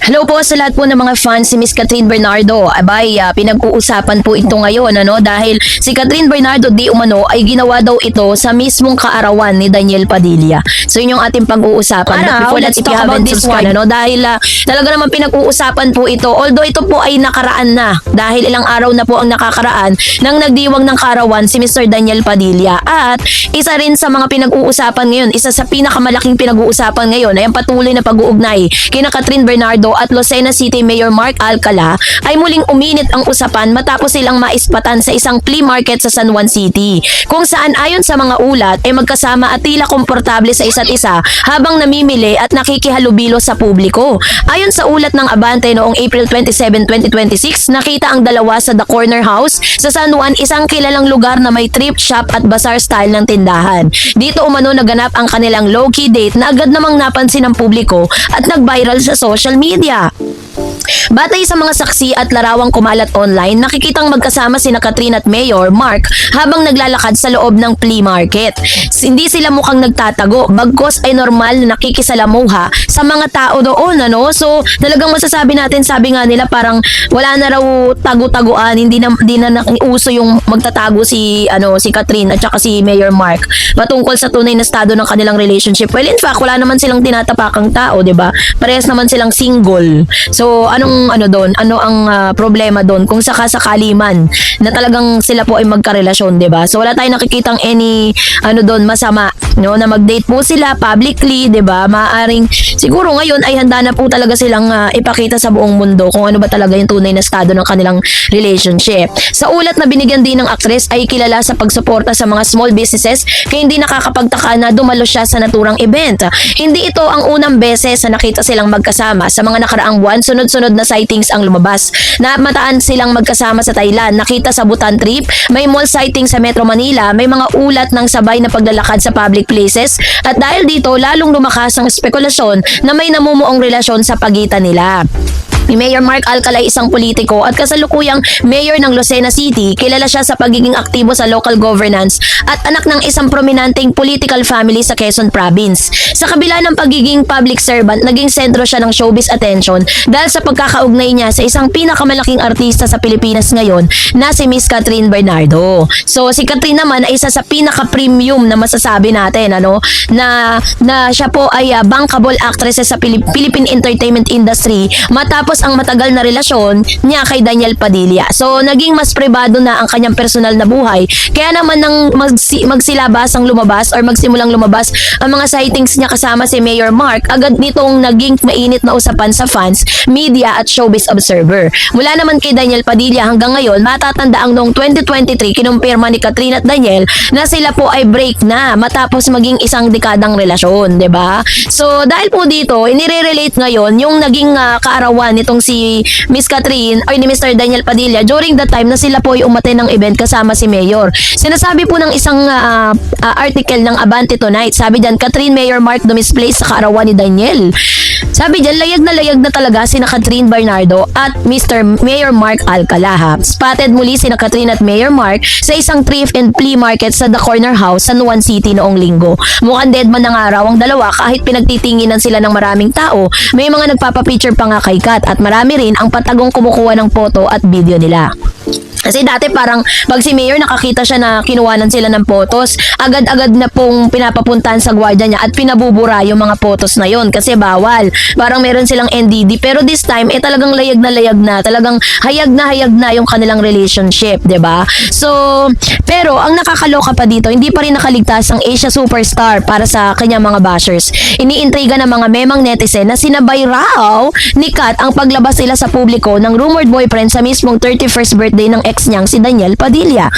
Hello po sa lahat po ng mga fans si Miss Catherine Bernardo. Abay, pinag-uusapan po ito ngayon dahil si Catherine Bernardo di umano ay ginawa daw ito sa mismong kaarawan ni Daniel Padilla. So yun yung ating pag-uusapan. But before that, if you haven't subscribed, dahil talaga naman pinag-uusapan po ito. Although ito po ay nakaraan na dahil ilang araw na po ang nakakaraan nang nagdiwang ng kaarawan si Mr. Daniel Padilla. At isa rin sa mga pinag-uusapan ngayon, isa sa pinakamalaking pinag-uusapan ngayon ay ang patuloy na pag-uugnay kina Catherine Bernardo at Lucena City Mayor Mark Alcala ay muling uminit ang usapan matapos silang maispatan sa isang flea market sa San Juan City, kung saan ayon sa mga ulat ay magkasama at tila komportable sa isa't isa habang namimili at nakikihalubilo sa publiko. Ayon sa ulat ng Abante noong April 27, 2026, nakita ang dalawa sa The Corner House sa San Juan, isang kilalang lugar na may thrift shop at bazaar style ng tindahan. Dito umano naganap ang kanilang low-key date na agad namang napansin ng publiko at nag-viral sa social media. Batay sa mga saksi at larawang kumalat online, nakikitang magkasama sina Catherine at Mayor Mark habang naglalakad sa loob ng flea market. Hindi sila mukhang nagtatago, bagkos ay normal na nakikisalamuha sa mga tao doon. So talagang masasabi natin, sabi nga nila parang wala na raw tago-taguan, hindi na uso yung magtatago si Catherine at saka si Mayor Mark patungkol sa tunay na estado ng kanilang relationship. Well, in fact, wala naman silang tinatapakang tao, 'di ba? Parehas naman silang single. So anong ang problema doon kung sakasakali man na talagang sila po ay magkarelasyon, 'di ba? So wala tayong nakikitang any doon masama, na mag-date po sila publicly, 'di ba? Maaring siguro ngayon ay handa na po talaga silang ipakita sa buong mundo kung ano ba talaga yung tunay na estado ng kanilang relationship. Sa ulat na binigyan din ng aktres ay kilala sa pagsuporta sa mga small businesses, kaya hindi nakakapagtaka na dumalo siya sa naturang event. Hindi ito ang unang beses na nakita silang magkasama. Sa mga nakaraang buwan, sunod-sunod na sightings ang lumabas. Namataan silang magkasama sa Thailand, nakita sa Bhutan trip, may mall sighting sa Metro Manila, may mga ulat ng sabay na paglalakad sa public places, at dahil dito lalong lumakas ang spekulasyon na may namumuong relasyon sa pagitan nila. Ni Mayor Mark Alcala ay isang politiko at kasalukuyang mayor ng Lucena City. Kilala siya sa pagiging aktibo sa local governance at anak ng isang prominenteng political family sa Quezon Province. Sa kabila ng pagiging public servant, naging sentro siya ng showbiz attention dahil sa pagkakaugnay niya sa isang pinakamalaking artista sa Pilipinas ngayon na si Miss Catherine Bernardo. So si Catherine naman ay isa sa pinaka-premium na masasabi natin na siya po ay bankable actress sa Philippine entertainment industry matapos ang matagal na relasyon niya kay Daniel Padilla. So naging mas pribado na ang kanyang personal na buhay. Kaya naman nang magsimulang lumabas ang mga sightings niya kasama si Mayor Mark, agad nitong naging mainit na usapan sa fans, media at showbiz observer. Mula naman kay Daniel Padilla hanggang ngayon, matatandaang noong 2023 kinumpirma ni Catherine at Daniel na sila po ay break na matapos maging isang dekadang relasyon, 'di ba? So dahil po dito, inire-relate ngayon yung naging kaarawan nitong si Miss Catherine or ni Mr. Daniel Padilla during the time na sila po ay umattend ng event kasama si Mayor. Sinasabi po ng isang article ng Abante Tonight, sabi diyan, Catherine, Mayor Mark dumisplace sa kaarawan ni Daniel. Sabi diyan, layag na talaga sina Catherine Bernardo at Mr. Mayor Mark Alcala. Spotted muli sina Catherine at Mayor Mark sa isang thrift and flea market sa The Corner House, San Juan City noong linggo. Mukhang dead man ng araw ang dalawa kahit pinagtitinginan sila ng maraming tao. May mga nagpapapicture pa nga kay Kat at marami rin ang patagong kumukuha ng photo at video nila. Kasi dati parang pag si Mayor nakakita siya na kinuhanan sila ng photos, agad-agad na pong pinapapuntahan sa gwardiya niya at pinabubura yung mga photos na yon kasi bawal. Parang meron silang NDD, pero this time talagang layag na, talagang hayag na yung kanilang relationship, 'di ba? So, pero ang nakakaloka pa dito, hindi pa rin nakaligtas ang Asia superstar para sa kanyang mga bashers. Iniintriga ng mga memang netizen na sinabay raw ni Kat ang paglabas nila sa publiko ng rumored boyfriend sa mismong 31st birthday ng ex niyang si Daniel Padilla.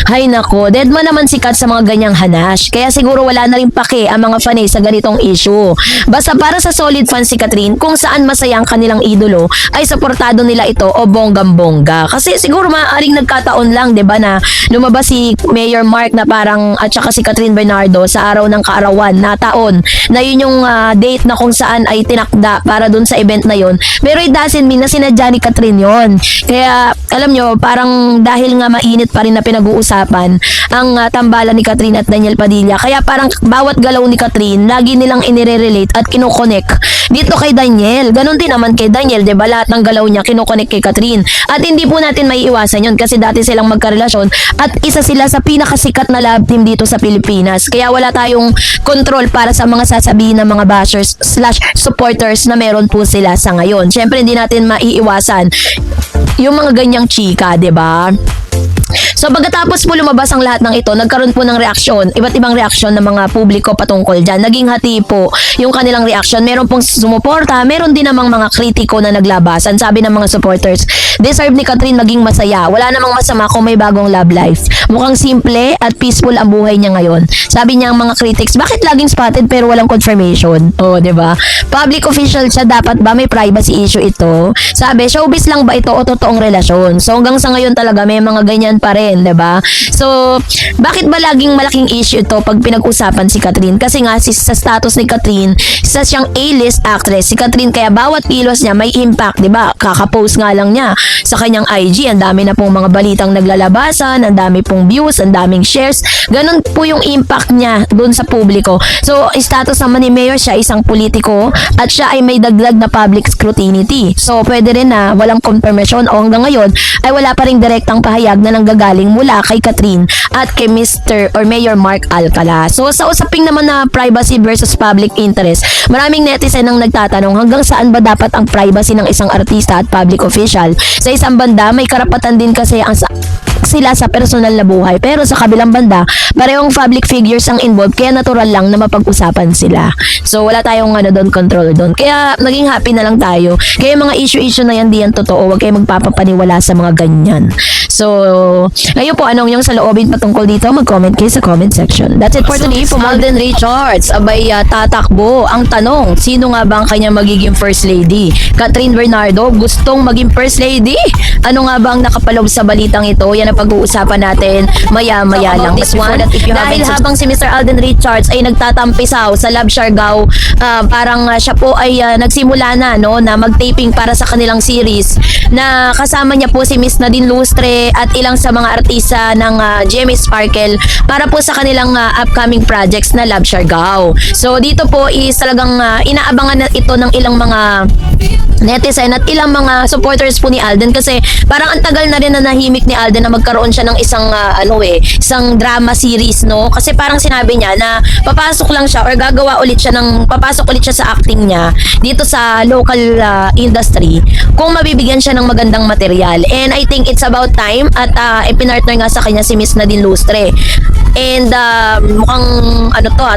Hay nako, deadman naman si Kat sa mga ganyang hanash. Kaya siguro wala na rin pake ang mga fanay sa ganitong issue. Basta para sa solid fans si Catherine, kung saan masaya ang kanilang idolo, ay suportado nila ito o bonggang-bongga. Kasi siguro maaaring nagkataon lang, 'di ba, na lumabas si Mayor Mark na parang at saka si Catherine Bernardo sa araw ng kaarawan na taon na yun yung date na kung saan ay tinakda para dun sa event na yun. Pero it doesn't mean na sinadya ni Catherine yun. Kaya alam nyo, parang dahil nga mainit pa rin na pinag-uusapan ang tambalan ni Catherine at Daniel Padilla. Kaya parang bawat galaw ni Catherine, lagi nilang inire-relate at kinokonek dito kay Daniel. Ganon din naman kay Daniel, 'di ba? Lahat ng galaw niya kinokonek kay Catherine. At hindi po natin maiiwasan 'yon kasi dati silang magkarelasyon at isa sila sa pinakasikat na love team dito sa Pilipinas. Kaya wala tayong control para sa mga sasabihin ng mga bashers / supporters na meron po sila sa ngayon. Syempre hindi natin maiiwasan yung mga ganyang chika, 'di ba? So pagkatapos po lumabas ang lahat ng ito, nagkaroon po ng reaksyon, iba't ibang reaksyon ng mga publiko patungkol dyan. Naging hati po yung kanilang reaksyon. Meron pong sumuporta, meron din namang mga kritiko na naglabasan. Sabi ng mga supporters, deserve ni Catherine maging masaya. Wala namang masama kung may bagong love life. Mukhang simple at peaceful ang buhay niya ngayon. Sabi niya ang mga critics, bakit laging spotted pero walang confirmation? Oh, 'di ba? Public official siya, dapat ba may privacy issue ito? Sabi, showbiz lang ba ito o totoong relasyon? So hanggang sa ngayon talaga may mga ganyan pa rin, 'di ba? So, bakit ba laging malaking issue ito pag pinag-usapan si Catherine? Kasi nga sa status ni Catherine, isa siyang A-list actress si Catherine, kaya bawat kilos niya may impact, 'di ba? Kaka-post nga lang niya sa kanyang IG, ang dami na pong mga balitang naglalabasan, ang dami pong views, ang daming shares. Ganun po yung impact niya doon sa publiko. So, status naman ni Mayor, siya isang politiko at siya ay may dagdag na public scrutiny. So, pwede rin na walang confirmation o hanggang ngayon ay wala pa ring direktang pahayag na nanggagaling mula kay Catherine at kay Mr. or Mayor Mark Alcala. So, sa usaping naman na privacy versus public interest, maraming netizen ang nagtatanong hanggang saan ba dapat ang privacy ng isang artista at public official. Sa isang banda, may karapatan din kasi ang sila sa personal na buhay. Pero sa kabilang banda, parehong public figures ang involved, kaya natural lang na mapag-usapan sila. So, wala tayong doon, control doon. Kaya, naging happy na lang tayo. Kaya mga issue-issue na yan, di yan totoo. Huwag kayo magpapapaniwala sa mga ganyan. So, ngayon po, anong yung sa loobin patungkol dito? Mag-comment kayo sa comment section. That's it for today. From Alden Richards, abay tatakbo. Ang tanong, sino nga ba ang kanyang magiging first lady? Catherine Bernardo, gustong maging first lady? Ano nga ba ang nakapaloob sa balitang ito? Yan ang pag-uusapan natin maya-maya lang. This one, dahil habang si Mr. Alden Richards ay nagtatampisaw sa Love Siargao, parang siya po ay nagsimula na na mag-taping para sa kanilang series na kasama niya po si Miss Nadine Lustre at ilang sa mga artista ng GMA Sparkle para po sa kanilang upcoming projects na Love Siargao. So dito po is talagang inaabangan na ito ng ilang mga netizen at ilang mga supporters po ni Alden kasi parang ang tagal na rin na nahimik ni Alden na magkaroon siya ng isang isang drama series, no? Kasi parang sinabi niya na papasok lang siya or gagawa ulit siya papasok ulit siya sa acting niya dito sa local industry kung mabibigyan siya ng magandang material. And I think it's about time at ipinartner nga sa kanya si Miss Nadine Lustre. And mukhang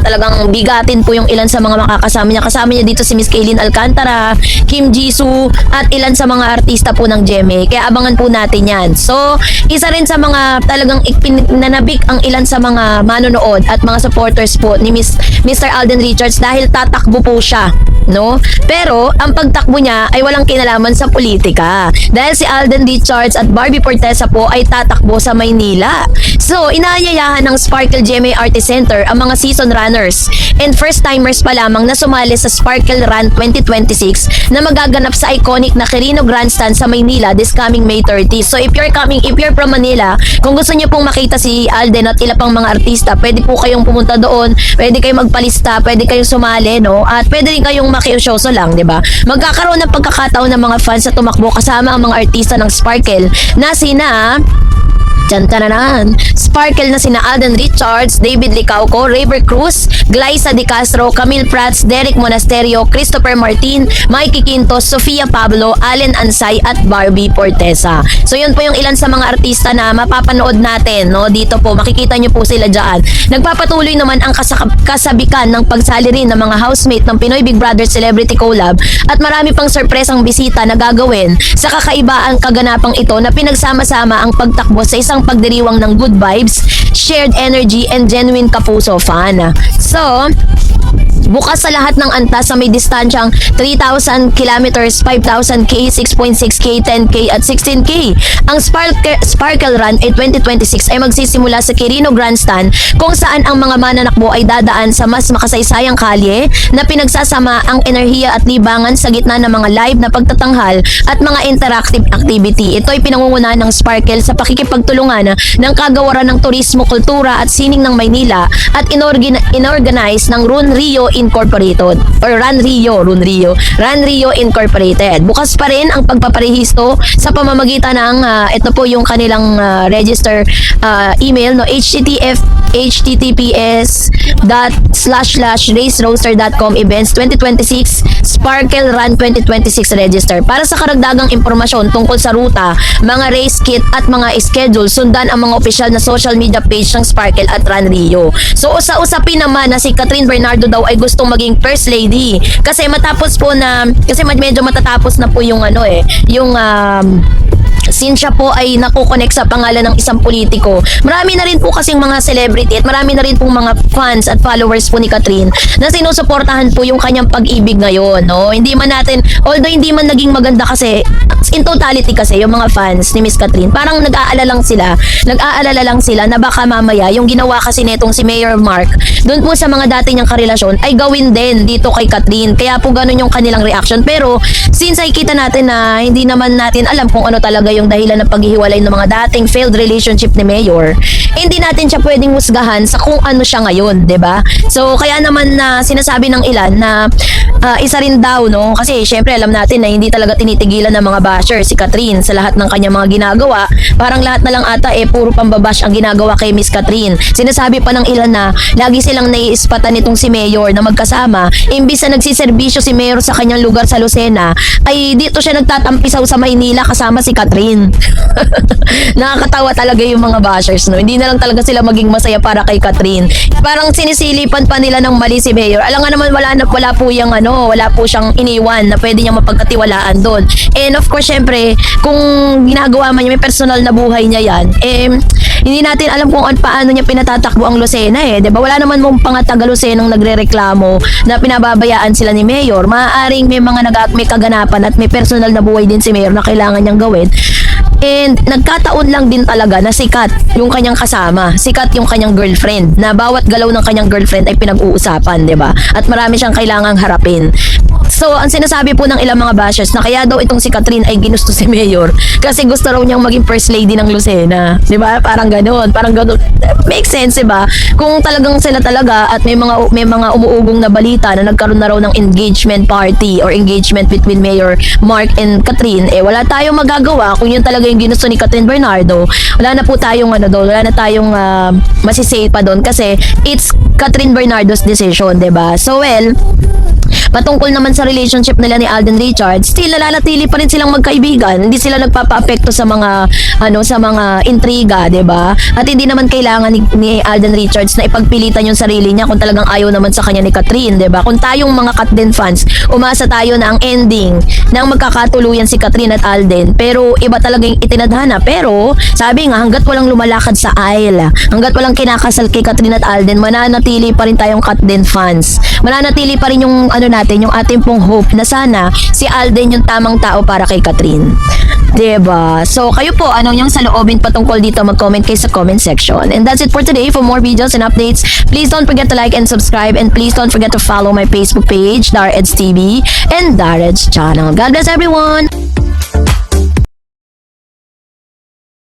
talagang bigatin po yung ilan sa mga makakasama niya. Kasama niya dito si Miss Kaylin Alcantara, Kim Jisoo at ilan sa mga artista po ng GMA. Kaya abangan po natin yan. So, isa rin sa mga talagang nanabik ang ilan sa mga manonood at mga supporters po ni Mr. Alden Richards dahil tatakbo po siya, no? Pero ang pagtakbo niya ay walang kinalaman sa politika. Dahil si Alden Richards at Barbie Fortesa po ay tatakbo sa Maynila. So, inaanyayahan ng Sparkle GMA Artist Center ang mga season runners and first-timers pa lamang na sumali sa Sparkle Run 2026 na magaganap sa iconic na Quirino Grandstand sa Maynila this coming May 30. So, if you're from Manila, kung gusto niyo pong makita si Alden at ilang pang mga artista, pwede po kayong pumunta doon, pwede kayong magpalista, pwede kayong sumali, no? At pwede rin kayong makiusyoso lang, di ba? Magkakaroon ng pagkakataon ng mga fans na tumakbo kasama ang mga artista ng Sparkle na sina Tantananan. Sparkle na sina Alden Richards, David Licauco, Raver Cruz, Glyza De Castro, Camille Prats, Derek Monasterio, Christopher Martin, Mikey Quintos, Sofia Pablo, Allen Ansay at Barbie Fortesa. So yun po yung ilan sa mga artista na mapapanood natin, no? Dito po, makikita nyo po sila dyan. Nagpapatuloy naman ang kasabikan ng pagsali rin ng mga housemate ng Pinoy Big Brother Celebrity Collab at marami pang sorpresang bisita na gagawin sa kakaibang kaganapang ito na pinagsama-sama ang pagtakbo sa isang pagdiriwang ng good vibes, shared energy, and genuine kapuso fan. So, Bukas sa lahat ng antas sa may distansyang 3,000 kilometers, 5,000 K, 6.6K, 10K at 16K. Ang Sparkle Run 2026 ay magsisimula sa Quirino Grandstand kung saan ang mga mananakbo ay dadaan sa mas makasaysayang kalye na pinagsasama ang enerhiya at libangan sa gitna ng mga live na pagtatanghal at mga interactive activity. Ito ay pinangungunahan ng Sparkle sa pakikipagtulungan ng Kagawaran ng Turismo, Kultura at Sining ng Maynila at inorganize ng Run Rio Incorporated or Run Rio Incorporated. Bukas pa rin ang pagpaparehisto sa pamamagitan ng ito po yung kanilang register email, no, https://raceroaster.com events 2026 Sparkle Run 2026 register. Para sa karagdagang impormasyon tungkol sa ruta, mga race kit at mga schedule, sundan ang mga opisyal na social media page ng Sparkle at Run Rio. So usapin naman na si Catherine Bernardo daw ay gustong maging first lady kasi medyo matatapos na po yung since siya po ay nakukonek sa pangalan ng isang politiko. Marami na rin po kasing mga celebrity at marami na rin po mga fans at followers po ni Catherine na sinusuportahan po yung kanyang pag-ibig ngayon, no? Although hindi man naging maganda kasi in totality kasi yung mga fans ni Miss Catherine parang nag-aalala lang sila na baka mamaya yung ginawa kasi netong si Mayor Mark doon po sa mga dati niyang karelasyon ay gawin din dito kay Catherine. Kaya po ganun yung kanilang reaction. Pero since ay kita natin na hindi naman natin alam kung ano talaga yung dahilan ng paghihiwalay ng mga dating failed relationship ni Mayor, hindi natin siya pwedeng husgahan sa kung ano siya ngayon, 'di ba? So kaya naman na sinasabi ng ilan na isa rin daw, no? Kasi syempre alam natin na hindi talaga tinitigilan ng mga basher si Catherine sa lahat ng kanyang mga ginagawa. Parang lahat na lang ata puro pambabash ang ginagawa kay Miss Catherine. Sinasabi pa ng ilan na lagi silang naiispatan nitong si Mayor na magkasama. Imbis na nagsiservisyo si Mayor sa kanyang lugar sa Lucena, ay dito siya nagtatampisaw sa Maynila kasama si Catherine. Nakakatawa talaga yung mga bashers, no? Hindi na lang talaga sila maging masaya para kay Catherine. Parang sinisilipan pa nila ng mali si Mayor. Alam nga naman wala po siyang iniwan na pwede niyang mapagkatiwalaan doon. And of course, syempre, kung ginagawa man niya, may personal na buhay niya yan, hindi natin alam kung paano niya pinatatakbo ang Lucena, 'di ba? Wala naman mong taga Lucenang nagrereklamo na pinababayaan sila ni Mayor. Maaaring may kaganapan at may personal na buhay din si Mayor na kailangan niyang gawin. And nagkataon lang din talaga na sikat yung kanyang kasama, sikat yung kanyang girlfriend, na bawat galaw ng kanyang girlfriend ay pinag-uusapan, 'di ba? At marami siyang kailangang harapin. So, ang sinasabi po ng ilang mga bashers na kaya daw itong si Catherine ay ginusto si Mayor kasi gusto raw niyang maging first lady ng Lucena. 'Di ba? Parang ganoon. Makes sense, 'di ba? Kung talagang sila talaga at may mga umuugong na balita na nagkaroon na raw ng engagement party or engagement between Mayor Mark and Catherine, wala tayong magagawa kung yun talaga yung ginusto ni Catherine Bernardo. Wala na tayong masisay pa doon kasi it's Catherine Bernardo's decision, 'di ba? So patungkol naman sa relationship nila ni Alden Richards, still nalalatili pa rin silang magkaibigan. Hindi sila nagpapaapekto sa mga intriga, 'di ba? At hindi naman kailangan ni Alden Richards na ipagpilitan yung sarili niya kung talagang ayaw naman sa kanya ni Catherine, 'di ba? Kung tayong mga Catden fans, umasa tayo na ang ending ng magkakatuluyan si Catherine at Alden. Pero iba talaga yung itinadhana. Pero sabi nga, hanggat walang lumalakad sa aisle, hanggat walang kinakasal kay Catherine at Alden, mananatili pa rin tayong Catden fans. Mananatili pa rin yung yung ating pong hope na sana si Alden yung tamang tao para kay Catherine. Diba? So, kayo po, anong yung saloobin patungkol dito? Mag-comment kayo sa comment section. And that's it for today. For more videos and updates, please don't forget to like and subscribe. And please don't forget to follow my Facebook page, Dareds TV, and Dareds Channel. God bless everyone!